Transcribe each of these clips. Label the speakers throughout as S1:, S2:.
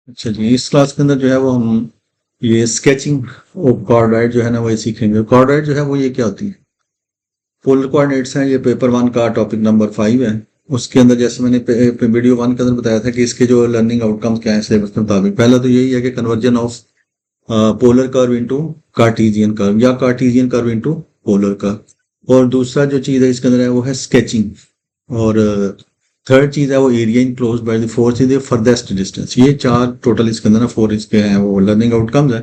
S1: अच्छा जी, इस क्लास के अंदर जो है वो हम ये स्केचिंग ऑफ कॉर्डोइड जो है ना वही सीखेंगे। कॉर्डोइड जो है वो ये क्या होती है? पोलर कोऑर्डिनेट्स हैं। ये पेपर वन का टॉपिक नंबर 5 है। उसके अंदर जैसे मैंने वीडियो वन के अंदर बताया था कि इसके जो लर्निंग आउटकम्स क्या है सिलेबस के मुताबिक, पहला तो यही है कि conversion of polar curve into Cartesian curve या Cartesian curve into polar curve. और दूसरा जो चीज़ है इसके अंदर है वो है स्केचिंग। और थर्ड चीज़ है वो area enclose by the fourth is the farthest distance. ये चार टोटल इसके अंदर ना फोर इसके हैं वो लर्निंग आउटकम्स है।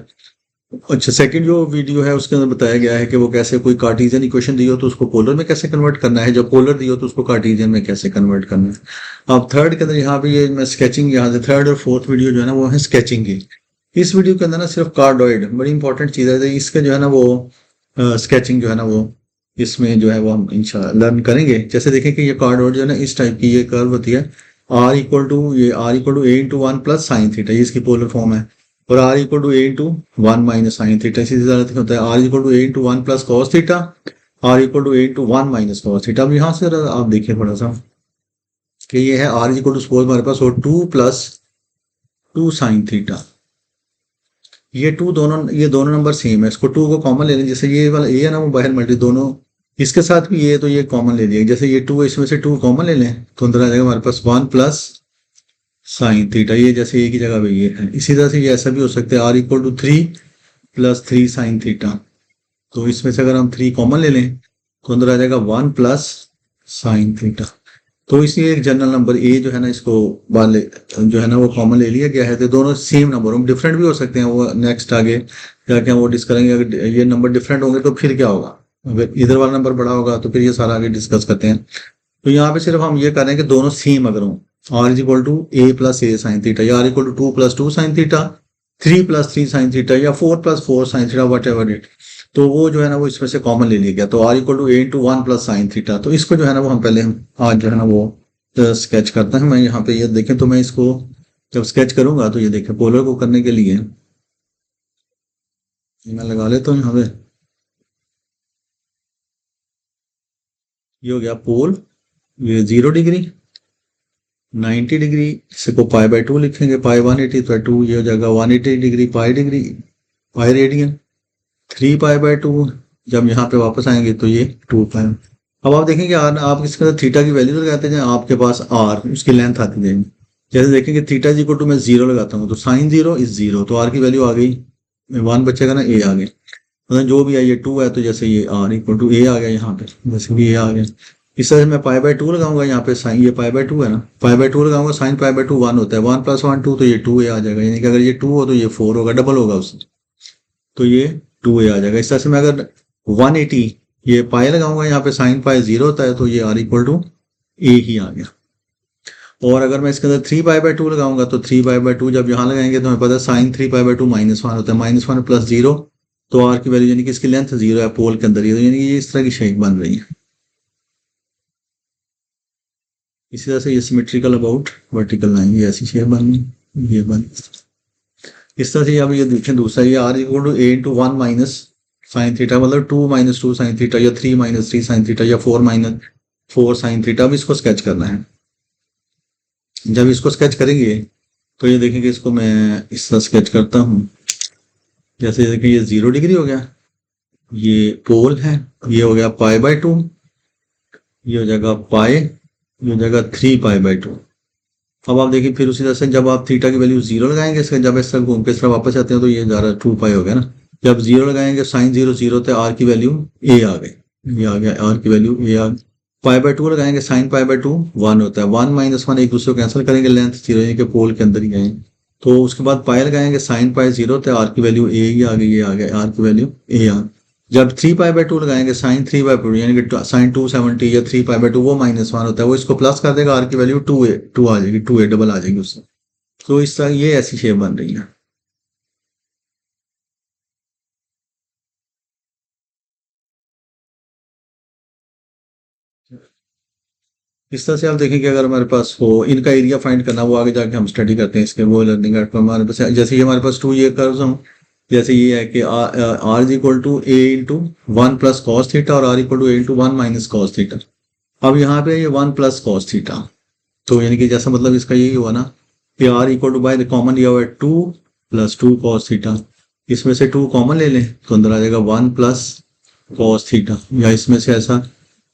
S1: अच्छा, सेकंड जो वीडियो है उसके अंदर बताया गया है कि वो कैसे कोई कार्टेशियन इक्वेशन दी हो तो उसको पोलर में कैसे कन्वर्ट करना है, जब पोलर दी हो तो उसको कार्टेशियन में कैसे कन्वर्ट करना है। अब थर्ड के अंदर यहाँ पे ये मैं स्केचिंग, यहाँ से थर्ड और फोर्थ वीडियो जो है ना वो है स्केचिंग की। इस वीडियो के अंदर ना सिर्फ कार्डोइड बड़ी इंपॉर्टेंट चीज़ है, तो इसके जो है ना वो स्केचिंग जो है ना वो इसमें जो है वो हम इंशाल्लाह लर्न करेंगे। जैसे देखें कि ये कार्डोइड जो है ना इस टाइप की ये कर्व होती है। r=a/1 प्लस साइन थीटा, ये इसकी पोलर फॉर्म है। और r=a/1 माइनस साइन थीटा, इसी तरह से होता है r=a/1 plus cos theta, r=a/1 minus cos theta. अब यहाँ से आप देखिए थोड़ा सा कि ये है r=सपोज हमारे पास और 2 प्लस 2 साइन थीटा। ये दोनों नंबर सेम है, इसको 2 को कॉमन ले लें। जैसे ये वाला ए है ना वो बाहर मल्टी दोनों, इसके साथ भी ये तो ये कॉमन ले लिया। जैसे ये 2 है इसमें से 2 कॉमन ले लें तो अंदर आ जाएगा हमारे पास 1 प्लस साइन थीटा। ये जैसे एक ही जगह पे ये है, इसी तरह से ये ऐसा भी हो सकता है r=3 प्लस 3 साइन थीटा। तो इसमें से अगर हम 3 कॉमन ले लें तो अंदर आ जाएगा 1 प्लस साइन थीटा। तो इसी एक जनरल नंबर ए जो है ना इसको वाले जो है ना वो कॉमन ले लिया गया है। तो दोनों सेम नंबर हम डिफरेंट भी हो सकते हैं, वो नेक्स्ट आगे जाके हम वो डिस्कस करेंगे। अगर ये नंबर डिफरेंट होंगे तो फिर क्या होगा, अगर इधर वाला नंबर बड़ा होगा तो फिर ये सारा आगे डिस्कस करते हैं। तो यहाँ पे सिर्फ हम ये कर रहे हैं कि दोनों सेम अगर हों, r=a प्लस ए साइन थीटा या r=2 plus 2 sine theta, 3 plus 3 sine theta या 4 plus 4 sine theta, what ever it. तो वो जो है ना वो इसमें से कॉमन ले लिया गया, तो r=a/1 प्लस साइन थीटा। तो इसको जो है ना वो हम पहले आज जो है ना वो स्केच करते हैं। मैं यहाँ पे ये देखें तो मैं इसको जब स्केच करूंगा तो ये देखें पोलर को करने के लिए मैं लगा लेता हूँ यहाँ पे। ये हो गया पोल, ये 0 डिग्री, 90 डिग्री, इसको π/2 लिखेंगे, π180/2, ये हो जाएगा 180 डिग्री, पाई रेडियन, 3π/2। जब यहाँ पे वापस आएंगे तो ये 2π। अब आप देखेंगे आप इसके अंदर थीटा की वैल्यू लगाते हैं, आपके पास r उसकी लेंथ आती जाएगी। जैसे देखेंगे थीटा जी को मैं 0 लगाता हूँ तो साइन 0 इज 0, तो r की वैल्यू आ गई, 1 बचेगा ना, a आ गई। मतलब जो भी है ये 2 है तो जैसे ये r=a आ गया यहाँ पे, जैसे भी a आ गया। इस तरह से मैं π/2 लगाऊंगा यहाँ पे, साइन ये π/2 है ना, π/2 लगाऊंगा, साइन π/2 1 होता है, 1 प्लस 1 2, तो ये 2a आ जाएगा। यानी कि अगर ये 2 हो तो ये 4 होगा, डबल होगा उससे, तो ये 2a आ जाएगा। इस तरह से मैं अगर 180 ये पाई लगाऊंगा यहाँ पे, साइन पाई 0 होता है, तो ये r=a ही आ गया। और अगर मैं इसके अंदर 3π/2 लगाऊंगा तो 3π/2 जब यहाँ लगाएंगे तो हमें पता है साइन 3π/2 -1 होता है, -1 प्लस 0, तो r की वैल्यू यानी कि इसकी लेंथ 0 है पोल के अंदर, यानी कि ये इस तरह की शेप बन रही है। इसी तरह से ये सिमेट्रिकल अबाउट वर्टिकल लाइन, ये ऐसी शेप बन रही, ये बन इस तरह से। अब ये देखें दूसरा, ये r=a/1 माइनस साइन थीटा, मतलब 2 - 2 साइन थीटा या 3 - 3 साइन थीटा या 4 - 4 साइन थीटा। अब इसको स्केच करना है। जब इसको स्केच करेंगे तो ये देखेंगे, इसको मैं इस तरह स्केच करता हूँ। जैसे देखिए ये 0 डिग्री हो गया, ये पोल है, ये हो गया π/2, ये हो जाएगा पाई, ये हो जाएगा 3π/2। अब आप देखिए फिर उसी तरह से जब आप थीटा की वैल्यू 0 लगाएंगे, इसका जब इस तरह घूम के इस तरह वापस आते हैं तो ये जा रहा 2π हो गया ना। जब 0 लगाएंगे साइन 0 0 होता है, r की वैल्यू a आ गई, ये आ गया, r की वैल्यू a आ गई। π/2 लगाएंगे, साइन π/2 1 होता है, 1 - 1 एक दूसरे को कैंसिल करेंगे, लेंथ 0 यानी कि पोल के अंदर ही गए। तो उसके बाद पाई लगाएंगे, साइन पाई 0 होता है, r की वैल्यू a ही आ गई, ये आ गया, r की वैल्यू a आ। जब 3π/2 लगाएंगे, साइन 3/2 यानी कि साइन 270 या 3π/2 वो -1 होता है, वो इसको प्लस कर देगा, r की वैल्यू 2 आ जाएगी, 2a डबल आ जाएगी उससे। तो इस तरह ये ऐसी शेप बन रही है। इस तरह से आप देखें कि अगर हमारे पास हो इनका एरिया फाइंड करना, वो आगे जाके हम स्टडी करते हैं इसके, वो लर्निंग आउटकम हमारे पास जैसे ये हमारे पास 2 ये कर्व्स हम, जैसे ये है कि r=a/1 प्लस कॉस थीटा और r=a/1 माइनस कॉस थीटा। अब यहाँ पे ये 1 प्लस कॉस थीटा, तो यानी कि जैसा मतलब इसका यही हुआ ना कि r equal to by common लिया हुआ है 2 प्लस 2 कॉस थीटा, इसमें से 2 कॉमन ले लें तो अंदर आ जाएगा 1 प्लस कॉस थीटा, या इसमें से ऐसा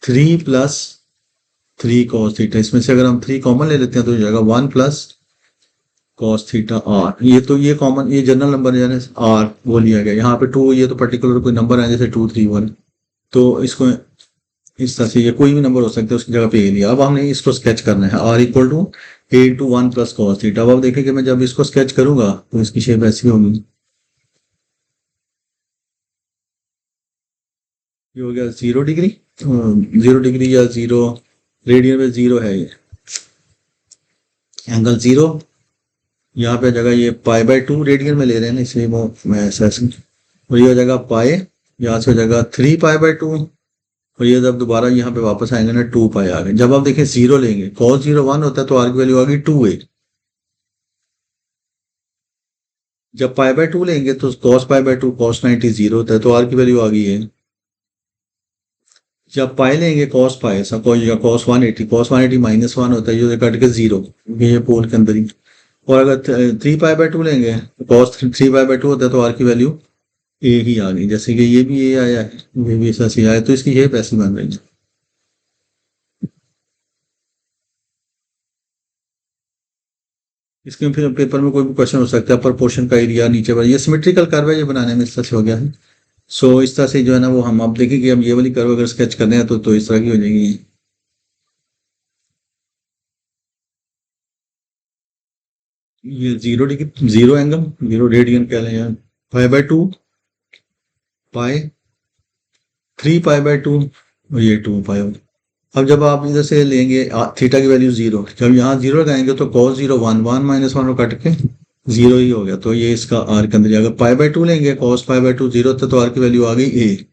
S1: 3 प्लस 3 कॉस थीटा, इसमें से अगर हम 3 कॉमन ले लेते हैं तो हो जाएगा 1 प्लस कॉस थीटा आर। ये तो ये कॉमन, ये जनरल नंबर यानी आर वो लिया गया, यहाँ पे 2 ये तो पर्टिकुलर कोई नंबर है जैसे 2 3 1, तो इसको इस तरह से ये कोई भी नंबर हो सकता है उसकी जगह पे ए लिया। अब हमने इसको स्केच करना है r equal to a to 1 plus cos theta. अब आप देखेंगे मैं जब इसको स्केच करूंगा तो इसकी शेप ऐसी होगी, ये हो गया 0 डिग्री, 0 डिग्री या 0 रेडियन में 0 है ये एंगल 0। यहाँ पे जगह ये पाई बाय 2 रेडियन में ले रहे हैं ना, इसलिए वो मैं ऐसा और ये हो जाएगा पाई, यहाँ से हो जाएगा 3 पाई बाय 2, और ये जब दोबारा यहाँ पे वापस आएंगे ना 2 पाई आ गए। जब आप देखें 0 लेंगे कॉस 0 1 होता है तो आर की वैल्यू आ गई 2a। जब पाई बाय 2 लेंगे तो कॉस पाई बाय 2 कॉस 90 0 होता है तो आर की वैल्यू आ गई है। जब पाई लेंगे कॉस पाई ऐसा कॉस 180, कॉस 180 माइनस 1 होता है, ये कट के 0, ये पोल के अंदर ही। और अगर 3 पाई बाय 2 लेंगे तो कॉस 3 पाई बाय 2 होता है तो आर की वैल्यू ए ही आ गई। जैसे कि ये भी ए आया है, ये भी ऐसा सी आया, तो इसकी शेप ऐसी बन रही है। इसके फिर पेपर में कोई भी क्वेश्चन हो सकता है, प्रपोर्शन का एरिया नीचे पर, ये सिमेट्रिकल कर्व है, ये बनाने में इस तरह से हो गया है। सो इस तरह से जो है ना वो हम आप देखेंगे, अब ये वाली कर्व अगर स्केच करने हैं तो इस तरह की हो जाएगी। ये 0 डिग्री 0 एंगल 0 रेडियन कह लें यार, pi by 2 pi 3 pi by 2, और ये 2 पाई। अब जब आप इधर से लेंगे थीटा की वैल्यू 0, जब यहाँ 0 लगाएंगे तो कॉस 0 1 1 माइनस 1 कट के 0 ही हो गया, तो ये इसका आर के अंदर। अगर पाई बाय 2 लेंगे कॉस पाई बाय 2 0 था तो आर की वैल्यू आ गई ए।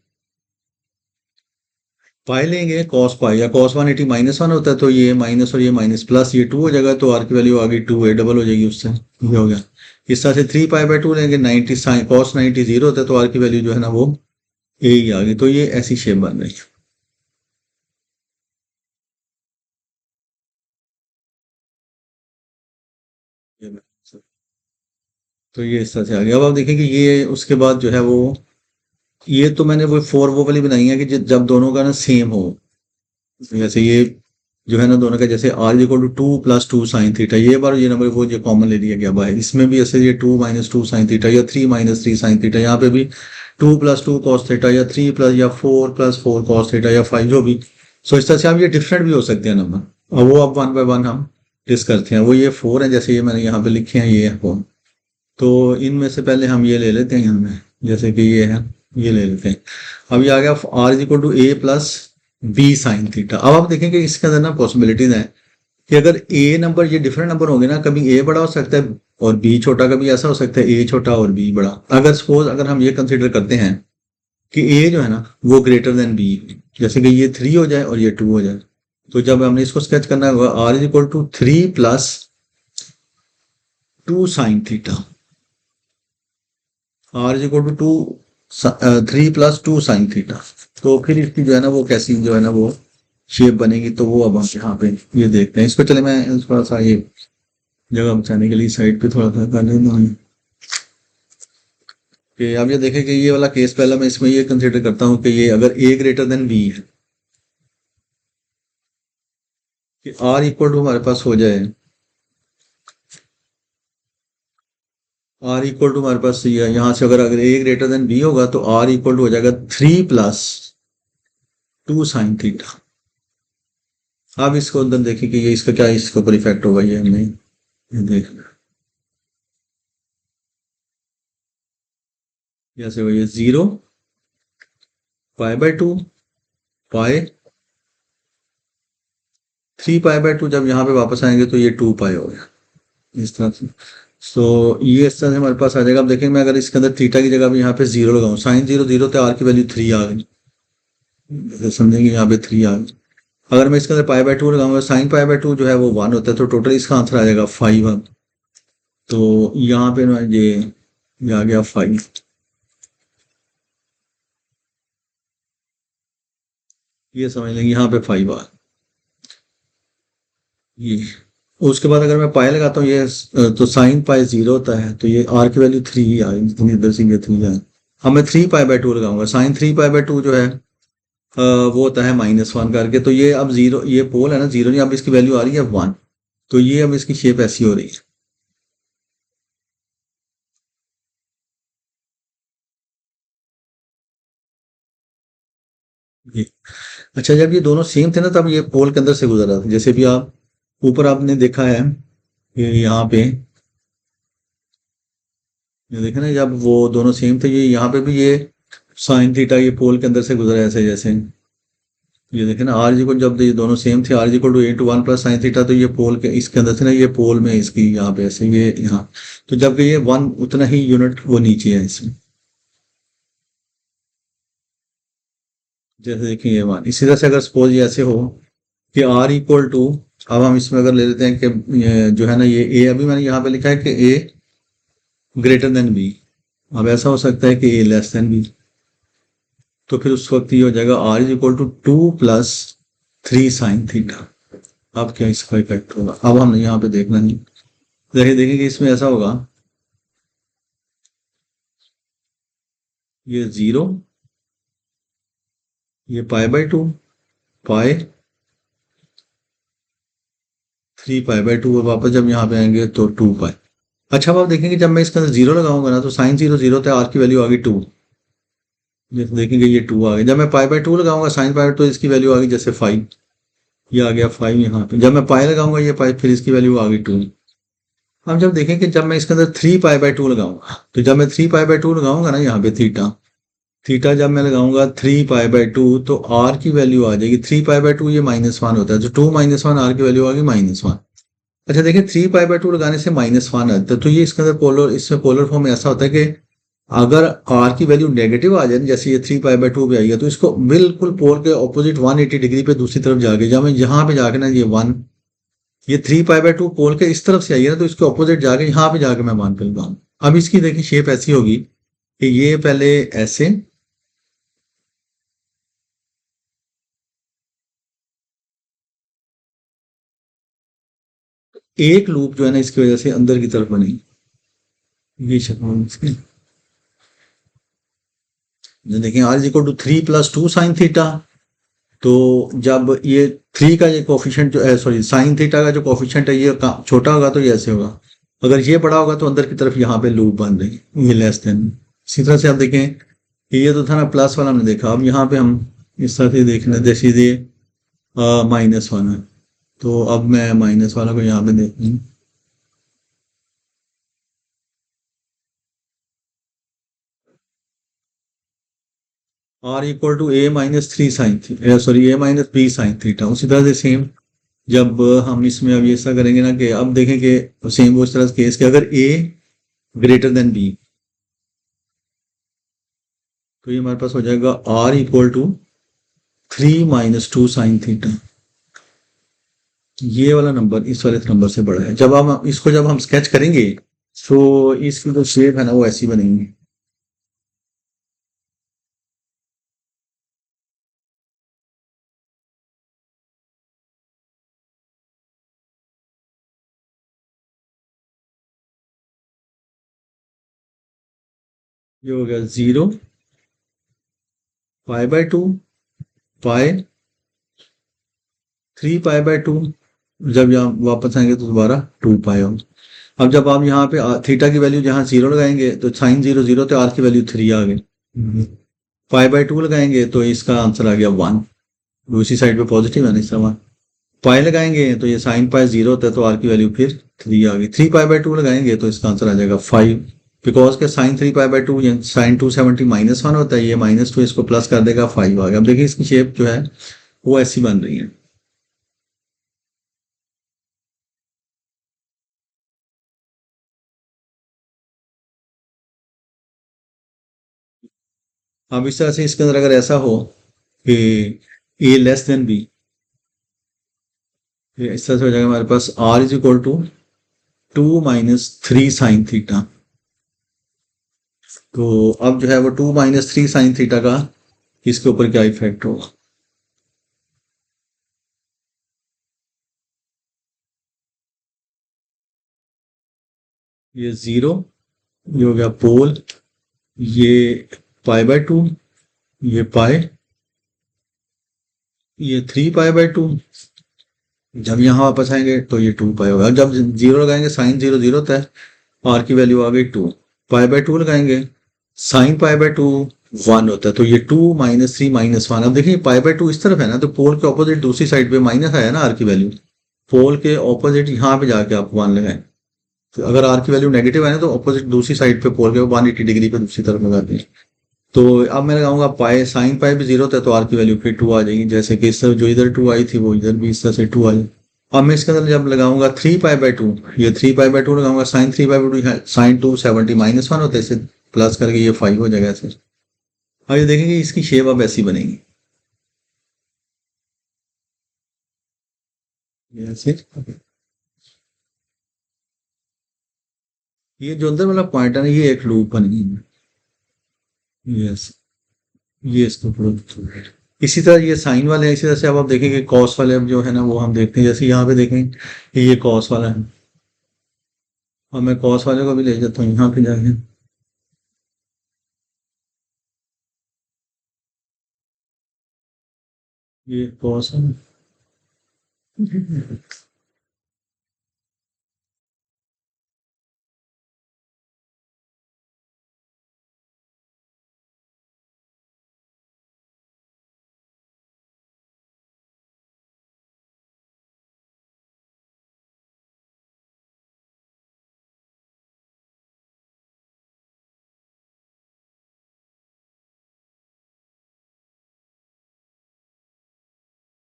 S1: पाई लेंगे कॉस पाई या कॉस 180 माइनस 1 होता है तो ये माइनस और ये माइनस प्लस ये 2 हो जाएगा, तो आर की वैल्यू आ गई 2a, डबल हो जाएगी उससे, ये हो गया। इस तरह से 3 पाई बाय 2 लेंगे 90 साइन कॉस 90 0 होता है तो आर की वैल्यू जो है ना वो ए ही आ गई। तो ये ऐसी शेप बन रही है। तो ये इस तरह से आ गया। अब आप देखें कि ये उसके बाद जो है वो, ये तो मैंने वो फोर वो वाली बनाई है कि जब दोनों का ना सेम हो, जैसे ये जो है ना दोनों का, जैसे r equal to 2 plus 2 sine theta, ये बार ये नंबर वो जो कॉमन ले लिया गया बाहर, इसमें भी ऐसे ये 2 माइनस 2 साइन थीटा या 3 माइनस 3 साइन थीटा, यहाँ पे भी 2 प्लस 2 कॉस थीटा या 3 प्लस या 4 प्लस 4 कॉस थीटा या 5 जो भी। सो इस तरह से आप ये डिफरेंट भी हो सकते हैं नंबर, और वो अब वन बाय वन हम डिस्क करते हैं। वो ये 4 है, जैसे ये मैंने यहाँ पे लिखे हैं ये है 4, तो इनमें से पहले हम ये ले लेते हैं यहाँ में, जैसे कि ये है, ये ले लेते हैं। अब ये आ गया r is equal to a plus b sine theta. अब आप देखेंगे इसके अंदर ना पॉसिबिलिटीज हैं कि अगर ए नंबर ये डिफरेंट नंबर होंगे ना, कभी ए बड़ा हो सकता है और बी छोटा, कभी ऐसा हो सकता है ए छोटा और बी बड़ा। अगर सपोज अगर हम ये कंसिडर करते हैं कि ए जो है ना वो ग्रेटर देन बी, जैसे कि ये 3 हो जाए और ये 2 हो जाए, तो जब हमने इसको स्केच करना होगा r is equal to 3 plus 2 sine theta, r is equal to 3 plus 2 sine theta. तो फिर इसकी जो है ना वो कैसी जो है ना वो शेप बनेगी, तो वो अब हम यहाँ पे ये देखते हैं। इसको चले मैं थोड़ा सा ये जगह बचाने के लिए साइड पे थोड़ा सा कर लेता हूँ कि अब ये देखें कि ये वाला केस पहला मैं इसमें ये कंसिडर करता हूँ कि ये अगर ए ग्रेटर देन बी है, कि आर इक्वल टू हमारे पास हो जाए, आर इक्वल टू हमारे पास ये यहाँ से अगर अगर ए ग्रेटर देन बी होगा तो आर इक्वल टू हो जाएगा 3 प्लस 2 साइन थीटा। अब इसको अंदर देखें कि ये इसका क्या इसके ऊपर इफेक्ट होगा, ये हमने ये देखना। जैसे वो ये 0 pi by 2 pi 3 pi by 2, जब यहाँ पे वापस आएंगे तो ये 2 पाई हो गया इस तरह से। सो ये इस तरह से हमारे पास आ जाएगा। अब देखेंगे मैं अगर इसके अंदर थीटा की जगह भी यहाँ पे 0 लगाऊं, साइन 0 0 थे, आर की वैल्यू 3 आ गई, जैसे समझेंगे यहाँ पे 3 आ गई। अगर मैं इसके अंदर पाई बाय 2 लगाऊंगा, साइन पाई बाय 2 जो है वो 1 होता है, तो टोटल इसका आंसर आ जाएगा 5। तो यहाँ पे ना ये आ गया 5, ये समझ लेंगे यहाँ पे 5 आ ये उसके बाद अगर मैं पाई लगाता हूँ ये तो साइन पाई 0 होता है, तो ये आर की वैल्यू 3 ही आ गई, जितनी इधर से ये 3 जाए। अब मैं 3 पाई बाय 2 लगाऊंगा, साइन 3 पाई बाय 2 जो है वो होता है -1 करके, तो ये अब 0, ये पोल है ना 0 नहीं, अब इसकी वैल्यू आ रही है 1, तो ये अब इसकी शेप ऐसी हो रही है ये। अच्छा, जब ये दोनों सेम थे ना तब ये पोल के अंदर से गुजर रहा था, जैसे भी आप ऊपर आपने देखा है, ये यहाँ पे ये देखे ना, जब वो दोनों सेम थे, ये यहाँ पे भी ये साइन थीटा ये पोल के अंदर से गुजरा है ऐसे, जैसे ये देखे ना, आर जी को जब ये दोनों सेम थे, आर जी को to a to 1 + sin theta, तो ये पोल के इसके अंदर से ना, ये पोल में इसकी यहाँ पे ऐसे ये यहाँ, तो जबकि ये 1 उतना ही यूनिट वो नीचे है इसमें, जैसे देखिए ये 1। इसी तरह से अगर सपोज ये ऐसे हो कि आर इक्वल टू, अब हम इसमें अगर ले लेते हैं कि जो है ना ये ए, अभी मैंने यहाँ पे लिखा है कि ए ग्रेटर देन बी, अब ऐसा हो सकता है कि ए लेस देन बी, तो फिर उस वक्त ये हो जाएगा r is equal to 2 + 3 sin theta. अब क्या इसका इफेक्ट होगा, अब हमने यहाँ पे देखना नहीं, देखिए देखिए कि इसमें ऐसा होगा, ये 0, ये पाई/2, पाई 3 पाई/2, और वापस जब यहाँ पे आएंगे तो 2 पाई। अच्छा, अब आप देखेंगे जब मैं इसके अंदर 0 लगाऊंगा ना, तो sin 0 0 था, आर की वैल्यू आ गई 2, जैसे देखेंगे ये 2 आ गया। जब मैं पाई/2 लगाऊंगा sin पाई, तो इसकी वैल्यू आ गई जैसे 5, ये आ गया 5 यहाँ पे। जब मैं पाई लगाऊंगा ये पाई, फिर इसकी वैल्यू आ गई 2। अब जब देखें कि जब मैं इसके अंदर 3 पाई/2 लगाऊंगा, तो जब मैं 3 पाई/2 लगाऊंगा ना यहाँ पे थीटा, थीटा जब मैं लगाऊंगा 3 पाई/2, तो आर की वैल्यू आ जाएगी 3 पाई/2, ये -1 होता है, तो 2 - 1 आर की वैल्यू आ गई -1। अच्छा देखिए, 3 पाई/2 लगाने से -1 आता है, तो ये इसके अंदर पोलर, इसमें पोलर फॉर्म में ऐसा होता है कि अगर आर की वैल्यू नेगेटिव आ जाए, जैसे ये 3 पाई/2 पे आई है, तो इसको बिल्कुल पोल के ऑपोजिट 180 डिग्री पे दूसरी तरफ जाके, जब मैं यहाँ पे जाके ना ये 3 पाई/2 पोल के इस तरफ से आई है ना, तो इसके ऑपोजिट जाके यहाँ पे जाके मैं मान पे लगाऊँ। अब इसकी देखिए शेप ऐसी होगी कि ये पहले ऐसे, एक लूप जो है ना इसकी वजह से अंदर की तरफ बनेगी, ये शक्ल इसकी। देखिए r is equal to 3 + 2 sin theta, तो जब ये 3 का ये कोफिशिएंट जो है, सॉरी साइन थीटा का जो कोफिशिएंट है ये छोटा होगा तो ये ऐसे होगा, अगर ये बड़ा होगा तो अंदर की तरफ यहाँ पे लूप बन रही है, ये लेस देन। इसी तरह से आप देखें कि ये तो था ना प्लस वाला हमने देखा, अब यहाँ पे हम इस तरह से देखना, जैसे ये -1 है, तो अब मैं माइनस वाला को यहाँ पे देखूँ, r equal to A - 3 sin theta, sorry A - B sin theta. उसी तरह से सेम जब हम इसमें अब ऐसा करेंगे ना कि अब देखें कि सेम वो इस तरह केस के अगर ए ग्रेटर देन बी, तो ये हमारे पास हो जाएगा r equal to 3 - 2 sin theta. ये वाला नंबर इस वाले नंबर से बड़ा है। जब हम इसको जब हम स्केच करेंगे, तो इसकी जो शेप है ना वो ऐसी बनेगी। ये हो गया 0, पाई/2, पाई 3 पाई/2, जब यहाँ वापस आएंगे तो दोबारा 2 पाई होगा। अब जब आप यहाँ पे थीटा की वैल्यू जहाँ 0 लगाएंगे, तो sin 0 0 तो आर की वैल्यू 3 आ गई। पाई/2 लगाएंगे तो इसका आंसर आ गया 1, दूसरी साइड पे पॉजिटिव है ना इसका 1। पाई लगाएंगे तो ये साइन पाई 0 होता है, तो आर की वैल्यू फिर 3 आ गई। 3 पाई/2 लगाएंगे तो इसका आंसर आ जाएगा 5, बिकॉज के साइन 3 पाई/2 साइन 270 -1 होता है, ये -2 इसको प्लस कर देगा, 5 आ गया। अब देखिए इसकी शेप जो है वो ऐसी बन रही है। अब इस तरह से इसके अंदर अगर ऐसा हो कि ए लेस देन बी, इस तरह से हो जाएगा हमारे पास R is equal to 2 - 3 sin theta. तो अब जो है वो 2 - 3 sin थीटा का इसके ऊपर क्या इफेक्ट होगा। ये 0, ये हो गया पोल, ये π/2, ये पाई, ये 3π/2। जब यहाँ वापस आएंगे तो ये 2π होगा। जब 0 लगाएंगे साइन 0 0 होता है, आर की वैल्यू आ गई 2। π/2 लगाएंगे, साइन π/2 1 होता है, तो ये 2 -3 -1। अब देखिए π/2 इस तरफ है ना, तो पोल के ऑपोजिट दूसरी साइड पे माइनस आया ना आर की वैल्यू, पोल के ऑपोजिट यहाँ पे जाके आप 1 लगाएं। तो अगर आर की वैल्यू नेगेटिव है ना, तो ऑपोजिट दूसरी साइड पे पोल के 180 डिग्री पे दूसरी तरफ लगाते हैं। तो अब मैं लगाऊंगा पाई, साइन पाई भी 0 होता है, तो आर की वैल्यू फिर 2 आ जाएगी। जैसे कि इस तरफ जो इधर 2 आई थी, वो इधर भी इस तरह से 2 आ जाए। अब मैं इसके अंदर जब लगाऊंगा 3π/2, ये 3π/2 लगाऊंगा, साइन 3π/2 है, साइन 270 -1 होता है, इसे प्लस करके ये 5 हो जाएगा ऐसे। अब ये देखेंगे इसकी शेप अब ऐसी बनेगी, ये ऐसे। ये जो अंदर वाला पॉइंट है ना, ये एक लूप बन गई। यस, ये इसको पूरा। इसी तरह ये साइन वाले हैं, इसी तरह से अब आप देखेंगे कॉस वाले, अब जो है ना वो हम देखते हैं। जैसे यहाँ पे देखें, ये कॉस वाला है, और मैं कॉस वाले को भी ले जाता हूँ यहाँ पे जाके। ये कॉस है।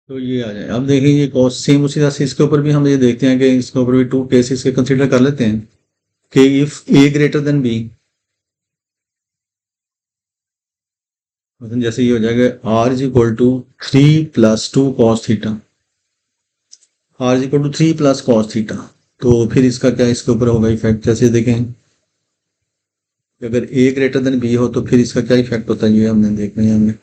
S1: तो ये आ जाए। अब देखिए ये कॉस सेम उसी तरह से इसके ऊपर भी हम ये देखते हैं कि इसके ऊपर भी टू केसेस के कंसिडर कर लेते हैं कि if a greater than b, मतलब जैसे ये हो जाएगा r is equal to 3 + 2 cos theta, r is equal to 3 + cos theta. तो फिर इसका क्या इसके ऊपर होगा इफेक्ट, जैसे देखें अगर ए ग्रेटर देन बी हो तो फिर इसका क्या इफेक्ट होता है, ये हमने देखना है हमें।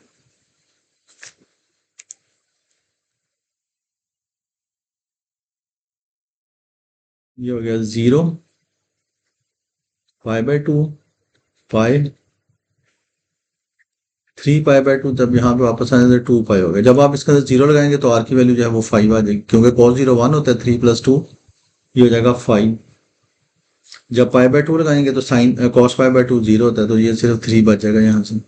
S1: ये हो गया 0, π/2, पाई, 3π/2। जब यहाँ पे वापस आने से 2π हो गया। जब आप इसके अंदर 0 लगाएंगे तो आर की वैल्यू जो है वो 5 आ जाएगी, क्योंकि cos 0 1 होता है, 3 + 2 ये हो जाएगा 5। जब π/2 लगाएंगे तो साइन cos π/2 0 होता है, तो ये सिर्फ 3 बच जाएगा यहाँ से।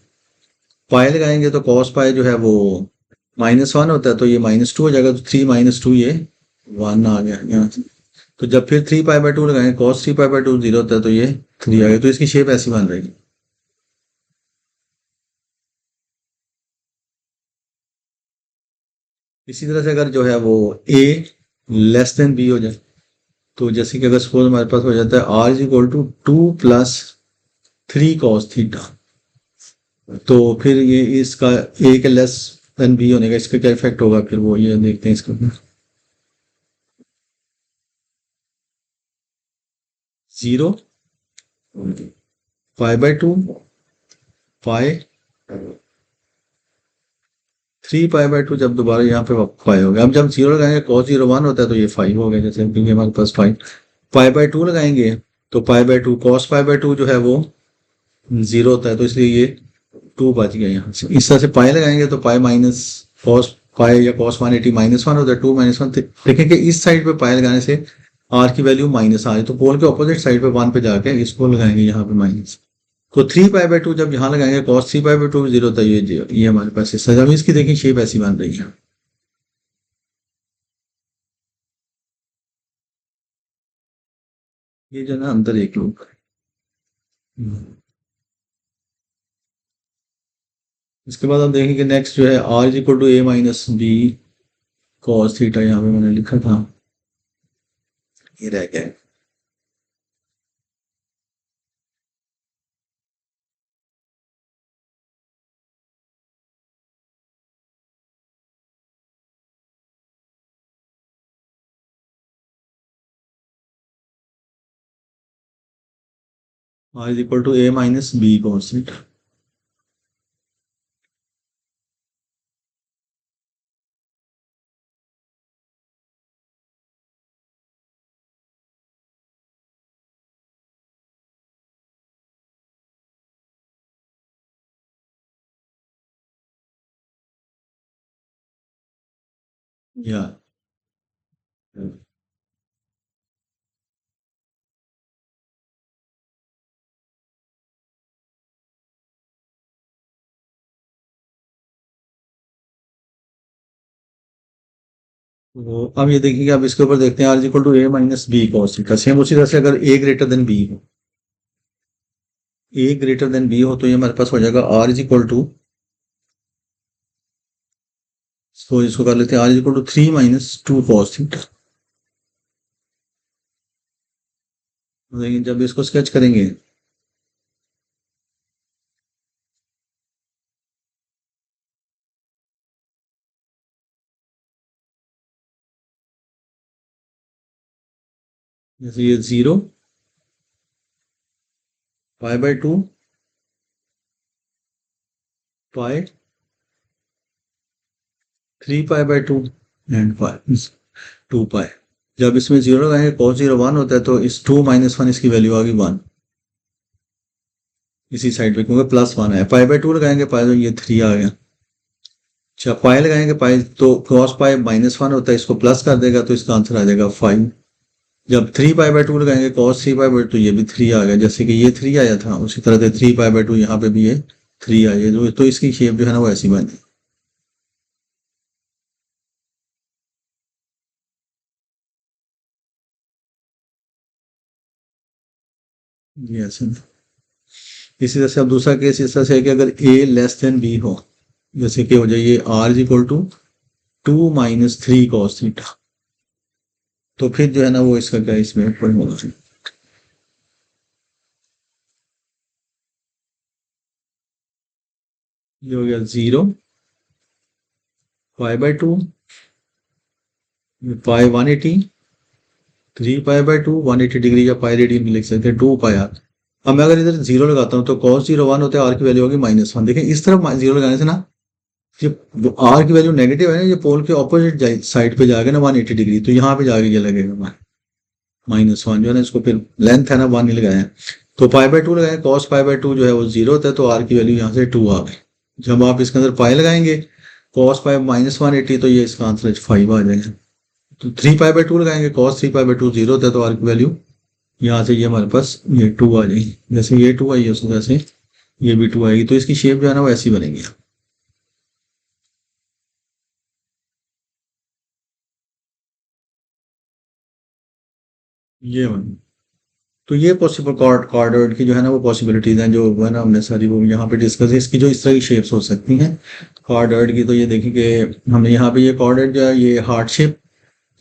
S1: पाई लगाएंगे तो cos पाई जो है वो -1 होता है, तो ये -2 हो जाएगा, तो 3 -2 ये 1 आ गया यहाँ से। तो जब फिर 3π/2 लगाएंगे, cos 3π/2 0 होता है, तो ये 3 आ गया। तो इसकी शेप ऐसी बन रहेगी। इसी तरह से अगर जो है वो a लेस देन b हो जाए, तो जैसे कि अगर सपोज हमारे पास हो जाता है r is equal to 2 + 3 cos theta, तो फिर ये इसका a के लेस देन b होने का इसका क्या इफेक्ट होगा, फिर वो ये देखते हैं इसका। 0, π/2, पाई, 3π/2। जब दोबारा यहाँ पे 5 हो गया। अब जब 0 लगाएंगे cos 0 1 होता है, तो ये 5 हो गया, जैसे क्योंकि हमारे पास 5। π/2 लगाएंगे तो π/2 cos π/2 जो है वो 0 होता है, तो इसलिए ये 2 बच गया यहाँ से। इस तरह से पाई लगाएंगे तो पाई माइनस कॉस पाई या cos 180 -1 होता है, 2 -1। देखें कि इस साइड पे पाई लगाने से आर की वैल्यू माइनस आ रही, तो पोल के ऑपोजिट साइड पे 1 पे जाके इसको लगाएंगे यहाँ पे माइनस। तो 3π/2 जब यहाँ लगाएंगे cos 3π/2 भी 0 होता है, ये हमारे पास हिस्सा है। अब इसकी देखिए शेप ऐसी बन रही है। ये जो है ना अंदर एक लूप है। इसके बाद हम देखेंगे नेक्स्ट जो है r is equal to a - b cos theta, यहाँ पे मैंने लिखा था, ये रह गया। R is equal to a - b cos theta. या वो अब ये देखिए अब इसके ऊपर देखते हैं r equal to a minus b cos theta. Same उसी तरह से अगर ए ग्रेटर देन बी हो, ए ग्रेटर देन बी हो तो ये हमारे पास हो जाएगा आर इज इक्वल टू, तो इसको कर लेते हैं r is equal to 3 - 2 cos theta. लेकिन जब इसको स्केच करेंगे जैसे ये 0 π/2 पाई 3π/2 एंड पाई 2 पाई। जब इसमें 0 लगाएंगे cos 0 1 होता है, तो इस 2 - 1 इसकी वैल्यू आ गई 1 इसी साइड पे, क्योंकि +1 है। π/2 लगाएंगे पाई तो ये 3 आ गया। अच्छा पाई लगाएंगे पाई तो cos पाई -1 होता है, इसको प्लस कर देगा तो इसका आंसर आ जाएगा 5। जब 3π/2 लगाएंगे cos 3π/2 तो ये भी 3 आ गया। जैसे कि ये 3 आया था उसी तरह से 3π/2 यहाँ पे भी ये 3 आया, तो इसकी शेप जो है ना वो ऐसी बनी। ये ऐसे इसी तरह से अब दूसरा केस इस तरह से है कि अगर a लेस देन b हो, जैसे कि हो जाए ये r is equal to 2 - 3 cos theta, तो फिर जो है ना वो इसका क्या इसमें होगा, ये हो गया 0 π/2 पाई 180 3π/2 180 डिग्री या पाई रेडियन भी लिख सकते हैं 2 π r। अब मैं अगर इधर 0 लगाता हूँ तो cos 0 1 होता है, r की वैल्यू होगी -1। देखिए इस तरफ 0 लगाने से ना ये r की वैल्यू नेगेटिव है ना, ये पोल के ऑपोजिट साइड पे जाएगा ना 180 डिग्री, तो यहाँ पे जाके ये लगेगा -1 जो है ना, इसको फिर लेंथ है ना 1 ही लगाया, तो π/2 लगाए cos π/2 जो है वो 0 होता है, तो r की वैल्यू यहाँ से 2 आ गई। जब आप इसके अंदर पाई लगाएंगे cos पाई -180 तो ये इसका आंसर 5 आ जाएगा। तो 3π/2 लगाएंगे cos 3π/2 0 होता है, तो r की वैल्यू यहाँ से ये हमारे पास ये 2 आ जाएगी। जैसे ये 2 आई है उस वजह से ये भी 2 आएगी, तो इसकी शेप जो है ना वो ऐसी बनेगी। ये बनी। तो ये पॉसिबल कार्डोइड की जो है ना वो पॉसिबिलिटीज हैं, जो है ना हमने सारी वो यहाँ पे डिस्कस है। इसकी जो इस तरह की शेप्स हो सकती हैं कार्डोइड की, तो ये देखेंगे हमने यहाँ पे ये कार्डोइड जो है ये हार्ट शेप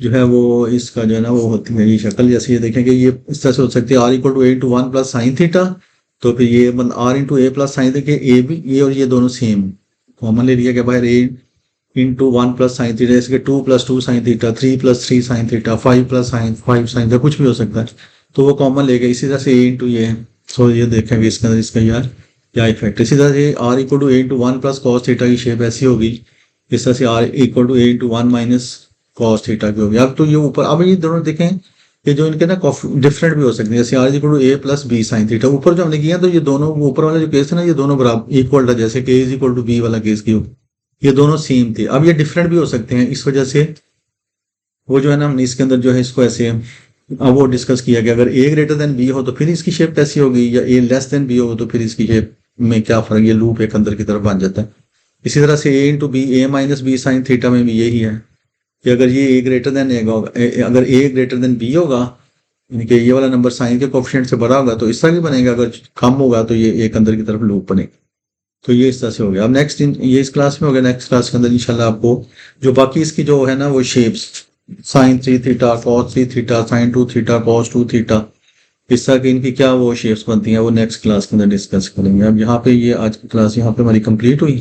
S1: जो है वो इसका जो है ना वो होती है ये शक्ल। जैसे ये देखेंगे ये इस तरह से हो सकती है r equal to a into 1 + sin theta, तो फिर ये r इंटू a + sin, देखिए ए भी ये और ये दोनों सेम कॉमन ले लिया गया बाहर, a इंटू 1 + sin थीटा, जैसे कि 2 + 2 sin theta, 3 + 3 sin theta, 5 + sin 5 sin theta, कुछ भी हो सकता है, तो वो कॉमन ले गए। इसी तरह से a इंटू ये, सो ये देखेंगे इसके अंदर इसका यार क्या इफेक्ट। इसी तरह से r equal to a into 1 + cos theta की शेप ऐसी होगी, इस तरह से r equal to a into 1 - cos theta की होगी। अब तो ये ऊपर अब ये दोनों देखें कि जो इनके ना डिफरेंट भी हो सकते हैं, जैसे r equal to a + b sin theta ऊपर जो हमने किया, तो ये दोनों ऊपर वाला जो केस है ना ये दोनों बराबर इक्वल था, जैसे कि a इक्वल टू b वाला केस की ये दोनों सेम थे। अब ये डिफरेंट भी हो सकते हैं, इस वजह से वो जो है ना हमने इसके अंदर जो है इसको ऐसे अब वो डिस्कस किया कि अगर a ग्रेटर देन b हो तो फिर इसकी शेप कैसी होगी, या a लेस देन b हो तो फिर इसकी शेप में क्या फर्क, ये लूप एक अंदर की तरफ बन जाता है। इसी तरह से a into b a - b sin theta में भी यही है कि अगर ये a ग्रेटर देन अगर a ग्रेटर देन b होगा, यानी कि ये वाला नंबर साइन के कोफिशिएंट से बड़ा होगा तो इस तरह भी बनेगा, अगर कम होगा तो ये एक अंदर की तरफ लूप बनेगा। तो ये इस तरह से हो गया। अब नेक्स्ट ये इस क्लास में हो गया, नेक्स्ट क्लास के अंदर इंशाल्लाह आपको जो बाकी इसकी जो है ना वो shapes sin 3 theta, cos 3 theta, sin 2 theta, cos 2 theta, इस तरह की इनकी क्या वो शेप्स बनती हैं वो नेक्स्ट क्लास के अंदर डिस्कस करेंगे। अब यहाँ पे ये आज की क्लास यहाँ पे हमारी कंप्लीट हुई।